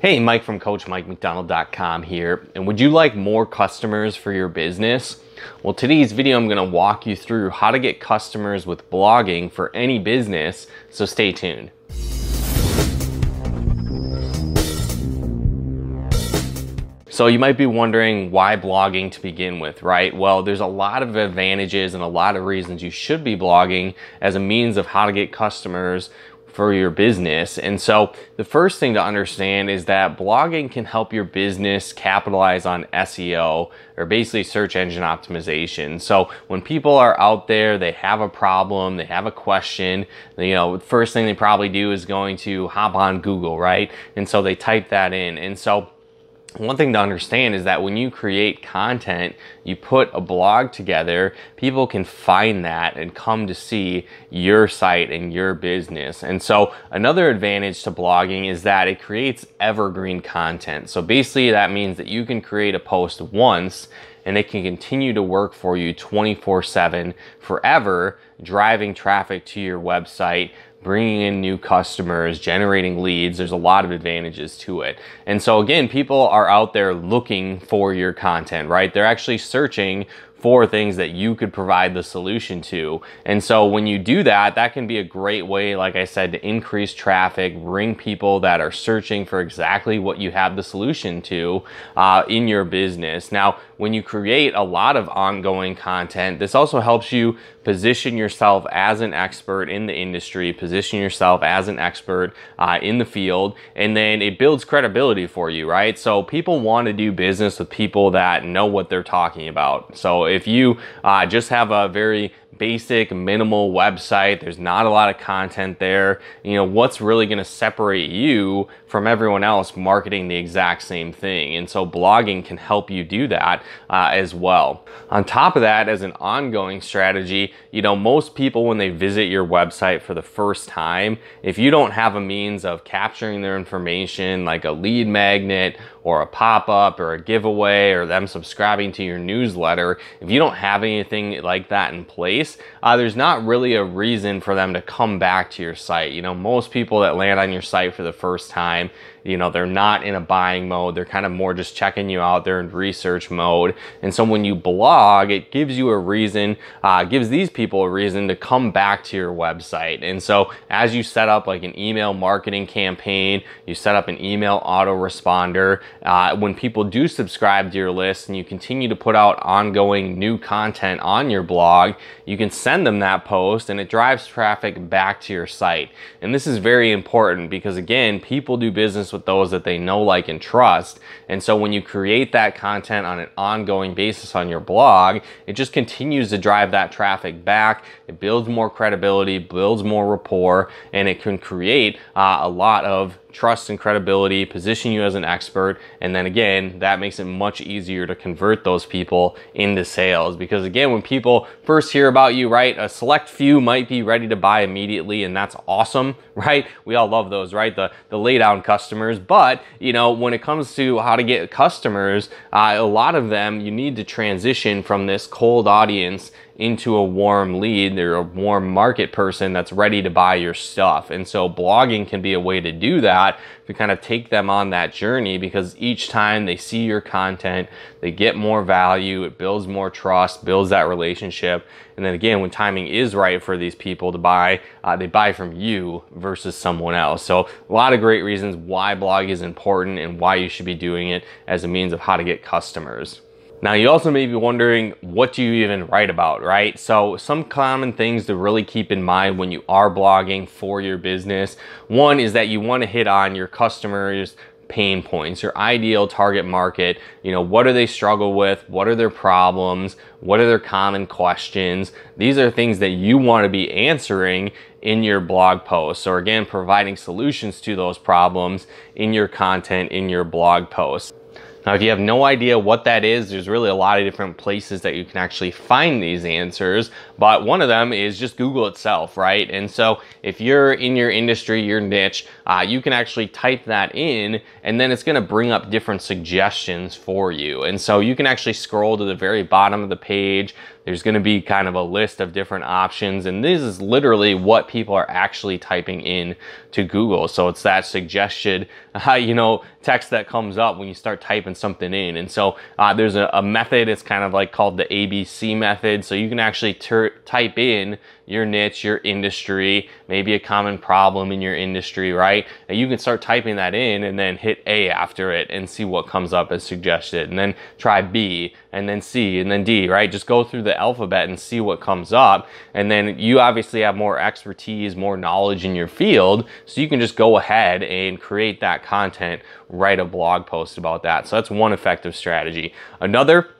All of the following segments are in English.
Hey, Mike from MacDonald.com here, and would you like more customers for your business? Well, today's video I'm going to walk you through how to get customers with blogging for any business, so stay tuned. So you might be wondering why blogging to begin with, right? Well, there's a lot of advantages and a lot of reasons you should be blogging as a means of how to get customers for your business. And so the first thing to understand is that blogging can help your business capitalize on SEO, or basically search engine optimization. So when people are out there, they have a problem, they have a question, the first thing they probably do is going to hop on Google, right? And so they type that in. And so one thing to understand is that when you create content, you put a blog together, people can find that and come to see your site and your business. And so another advantage to blogging is that it creates evergreen content. So basically that means that you can create a post once and it can continue to work for you 24/7 forever, driving traffic to your website, bringing in new customers, generating leads. There's a lot of advantages to it. And so again, people are out there looking for your content, right? They're actually searching for things that you could provide the solution to. And so when you do that, that can be a great way, like I said, to increase traffic, bring people that are searching for exactly what you have the solution to in your business. Now, when you create a lot of ongoing content, this also helps you position yourself as an expert in the industry, position yourself as an expert in the field, and then it builds credibility for you, right? So people want to do business with people that know what they're talking about. So if you just have a very basic, minimal website, there's not a lot of content there, what's really going to separate you from everyone else marketing the exact same thing? And so blogging can help you do that as well. On top of that, as an ongoing strategy, most people, when they visit your website for the first time, if you don't have a means of capturing their information, like a lead magnet or a pop-up or a giveaway or them subscribing to your newsletter, if you don't have anything like that in place, there's not really a reason for them to come back to your site. Most people that land on your site for the first time, they're not in a buying mode. They're kind of more just checking you out. They're in research mode. And so when you blog, it gives you a reason, gives these people a reason to come back to your website. And so as you set up like an email marketing campaign, you set up an email autoresponder, when people do subscribe to your list and you continue to put out ongoing new content on your blog, you can send them that post and it drives traffic back to your site. And this is very important because, again, people do business with those that they know, like, and trust. And so when you create that content on an ongoing basis on your blog, it just continues to drive that traffic back. It builds more credibility, builds more rapport, and it can create a lot of trust and credibility, position you as an expert, and then again, that makes it much easier to convert those people into sales. Because again, when people first hear about you, right, a select few might be ready to buy immediately, and that's awesome, right? We all love those, right? The lay down customers. But when it comes to how to get customers, a lot of them, you need to transition from this cold audience into a warm lead. They're a warm market person that's ready to buy your stuff. And so blogging can be a way to do that, to kind of take them on that journey, because each time they see your content, they get more value, it builds more trust, builds that relationship. And then again, when timing is right for these people to buy, they buy from you versus someone else. So a lot of great reasons why blog is important and why you should be doing it as a means of how to get customers. Now, you also may be wondering, what do you even write about, right? So some common things to really keep in mind when you are blogging for your business. One is that you want to hit on your customers' pain points, your ideal target market. What do they struggle with? What are their problems? What are their common questions? These are things that you want to be answering in your blog posts, or again, providing solutions to those problems in your content, in your blog posts. Now, if you have no idea what that is, there's really a lot of different places that you can actually find these answers, but one of them is just Google itself, right? And so if you're in your industry, your niche, you can actually type that in, and then it's gonna bring up different suggestions for you. And so you can actually scroll to the very bottom of the page, There's going to be kind of a list of different options, and this is literally what people are actually typing in to Google. So it's that suggested, text that comes up when you start typing something in. And so there's a method, it's kind of like called the ABC method. So you can actually type in your niche, your industry, maybe a common problem in your industry, right? And you can start typing that in and then hit A after it and see what comes up as suggested. And then try B and then C and then D, right? Just go through the alphabet and see what comes up. And then you obviously have more expertise, more knowledge in your field. So you can just go ahead and create that content, write a blog post about that. So that's one effective strategy. Another,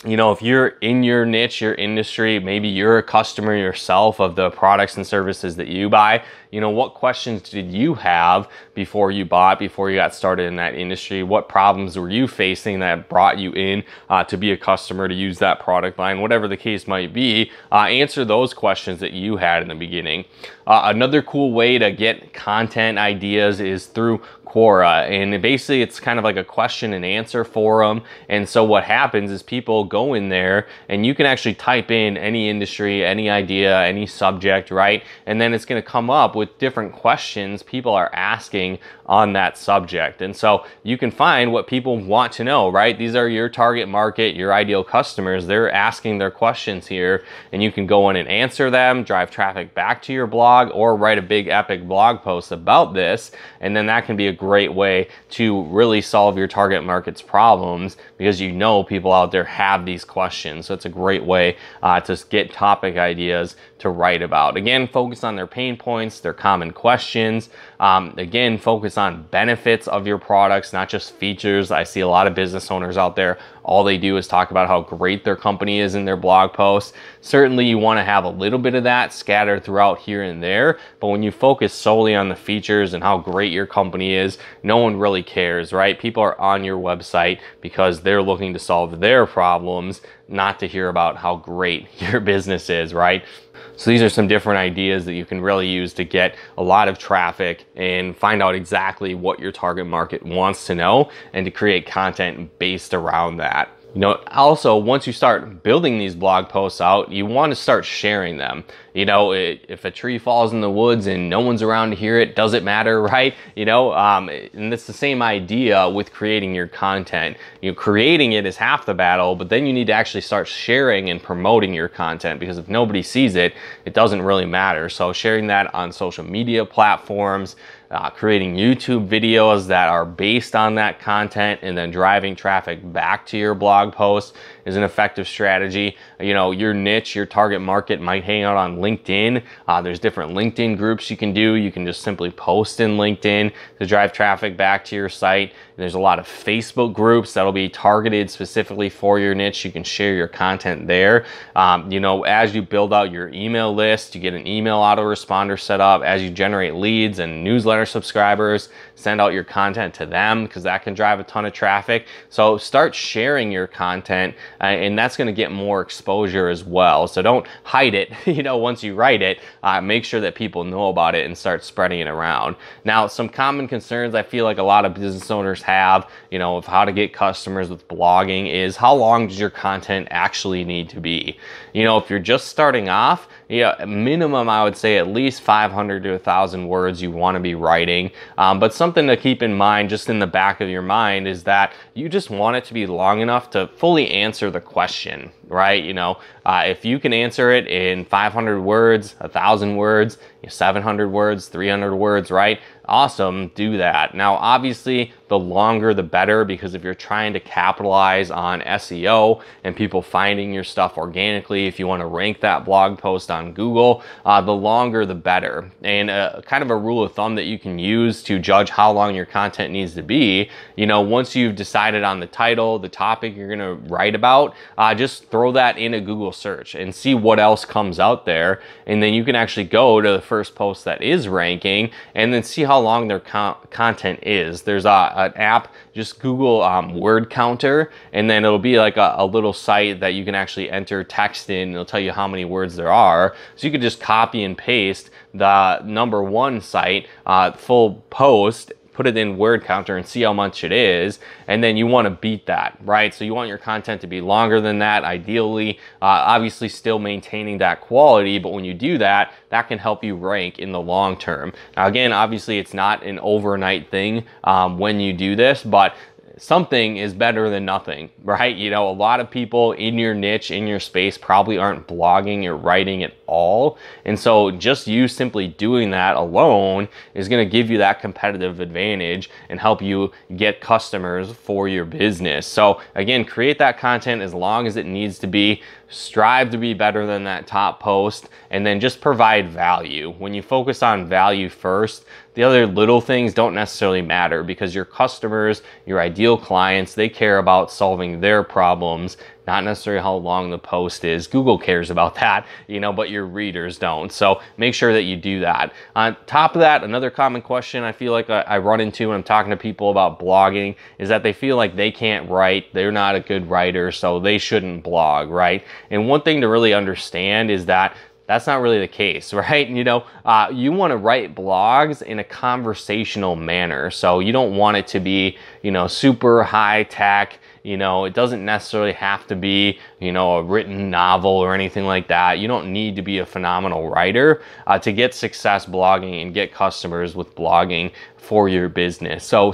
if you're in your niche, your industry, maybe you're a customer yourself of the products and services that you buy, what questions did you have before you got started in that industry? What problems were you facing that brought you in to be a customer, to use that product line, whatever the case might be? Answer those questions that you had in the beginning. Another cool way to get content ideas is through Quora, and basically it's kind of like a question and answer forum. And so what happens is people go in there and you can actually type in any industry, any idea, any subject, right? And then it's going to come up with different questions people are asking on that subject. And so you can find what people want to know, right? These are your target market, your ideal customers. They're asking their questions here, and you can go in and answer them, drive traffic back to your blog, or write a big epic blog post about this. And then that can be a great way to really solve your target market's problems, because people out there have these questions. So it's a great way to get topic ideas to write about. Again, focus on their pain points, their common questions. Again, focus on benefits of your products, not just features. I see a lot of business owners out there, all they do is talk about how great their company is in their blog posts. Certainly you want to have a little bit of that scattered throughout here and there, but when you focus solely on the features and how great your company is, no one really cares, right? People are on your website because they're looking to solve their problems, not to hear about how great your business is, right? So these are some different ideas that you can really use to get a lot of traffic and find out exactly what your target market wants to know, and to create content based around that. Also, once you start building these blog posts out, you want to start sharing them. If a tree falls in the woods and no one's around to hear it, does it matter, right? And it's the same idea with creating your content. Creating it is half the battle, but then you need to actually start sharing and promoting your content, because if nobody sees it, it doesn't really matter. So sharing that on social media platforms, creating YouTube videos that are based on that content, and then driving traffic back to your blog post is an effective strategy. Your niche, your target market might hang out on LinkedIn. There's different LinkedIn groups you can do. You can just simply post in LinkedIn to drive traffic back to your site. There's a lot of Facebook groups that'll be targeted specifically for your niche. You can share your content there. As you build out your email list, you get an email autoresponder set up. As you generate leads and newsletter subscribers, send out your content to them, because that can drive a ton of traffic. So start sharing your content, and that's going to get more exposure as well. So don't hide it. Once you write it, make sure that people know about it and start spreading it around. Now, some common concerns I feel like a lot of business owners have, of how to get customers with blogging is, how long does your content actually need to be? If you're just starting off, minimum, I would say at least 500 to 1,000 words you want to be writing. But something to keep in mind, just in the back of your mind, is that you just want it to be long enough to fully answer the question, right? If you can answer it in 500 words, 1,000 words, 700 words, 300 words, right? Awesome, do that. Now, obviously, the longer the better, because if you're trying to capitalize on SEO and people finding your stuff organically, if you want to rank that blog post on Google, the longer the better. And kind of a rule of thumb that you can use to judge how long your content needs to be, once you've decided on the title, the topic you're going to write about, just throw that in a Google search and see what else comes out there. And then you can actually go to the first post that is ranking and then see how long their content is. There's an app, just Google word counter, and then it'll be like a little site that you can actually enter text in, and it'll tell you how many words there are. So you could just copy and paste the number one site full post, put it in word counter and see how much it is, and then you want to beat that, right? So you want your content to be longer than that, ideally, obviously still maintaining that quality, but when you do that, that can help you rank in the long term. Now again, obviously it's not an overnight thing when you do this, but something is better than nothing, right? You know, a lot of people in your niche, in your space, probably aren't blogging or writing at all. And so just you simply doing that alone is going to give you that competitive advantage and help you get customers for your business. So again, create that content as long as it needs to be. Strive to be better than that top post, and then just provide value. When you focus on value first, the other little things don't necessarily matter, because your customers, your ideal clients, they care about solving their problems, not necessarily how long the post is. Google cares about that, you know, but your readers don't. So make sure that you do that. On top of that, another common question I feel like I run into when I'm talking to people about blogging is that they feel like they can't write, they're not a good writer, so they shouldn't blog, right? And one thing to really understand is that that's not really the case, right? You know, you want to write blogs in a conversational manner. So you don't want it to be, you know, super high tech. You know, it doesn't necessarily have to be, you know, a written novel or anything like that. You don't need to be a phenomenal writer to get success blogging and get customers with blogging for your business. So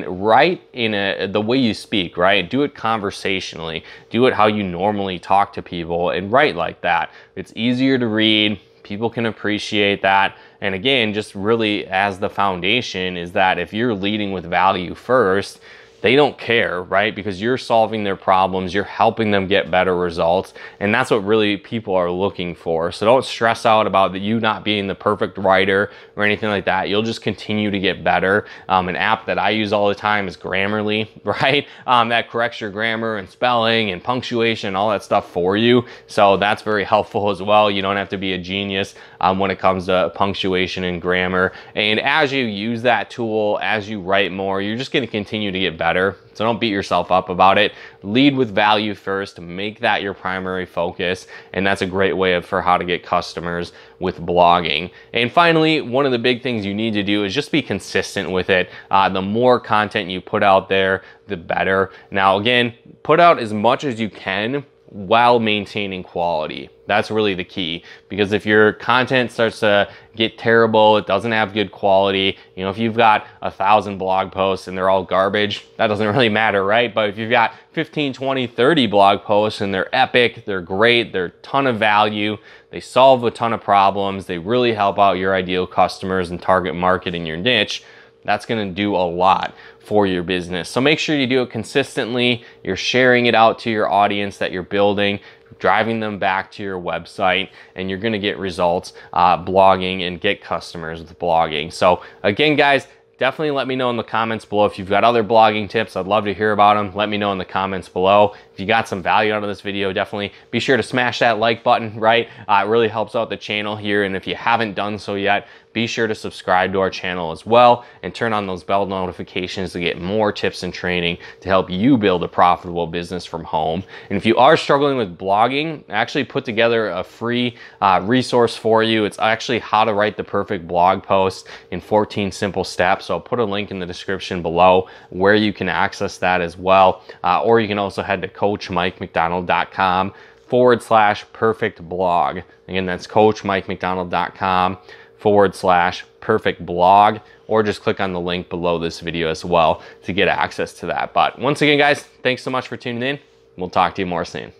write in the way you speak, right? Do it conversationally. Do it how you normally talk to people and write like that. It's easier to read. People can appreciate that. And again, just really as the foundation is that if you're leading with value first, they don't care, right? Because you're solving their problems, you're helping them get better results, and that's what really people are looking for. So don't stress out about you not being the perfect writer or anything like that. You'll just continue to get better. An app that I use all the time is Grammarly, right? That corrects your grammar and spelling and punctuation and all that stuff for you. So that's very helpful as well. You don't have to be a genius when it comes to punctuation and grammar. And as you use that tool, as you write more, you're just going to continue to get better. So don't beat yourself up about it. Lead with value first, make that your primary focus, and that's a great way for how to get customers with blogging. And finally, one of the big things you need to do is just be consistent with it. The more content you put out there, the better. Now again, put out as much as you can while maintaining quality. That's really the key, because if your content starts to get terrible, it doesn't have good quality, you know, if you've got 1,000 blog posts and they're all garbage, that doesn't really matter, right? But if you've got 15, 20, 30 blog posts and they're epic, they're great, they're a ton of value, they solve a ton of problems, they really help out your ideal customers and target market in your niche, that's going to do a lot for your business. So make sure you do it consistently. You're sharing it out to your audience that you're building, driving them back to your website, and you're going to get results blogging and get customers with blogging. So again, guys, definitely let me know in the comments below if you've got other blogging tips. I'd love to hear about them. Let me know in the comments below. If you got some value out of this video, definitely be sure to smash that like button, right? It really helps out the channel here. And if you haven't done so yet, be sure to subscribe to our channel as well and turn on those bell notifications to get more tips and training to help you build a profitable business from home. And if you are struggling with blogging, I actually put together a free resource for you. It's actually how to write the perfect blog post in 14 simple steps. So I'll put a link in the description below where you can access that as well. Or you can also head to coachmikemcdonald.com/perfect blog. Again, that's coachmikemcdonald.com/perfect blog, or just click on the link below this video as well to get access to that. But once again, guys, thanks so much for tuning in. We'll talk to you more soon.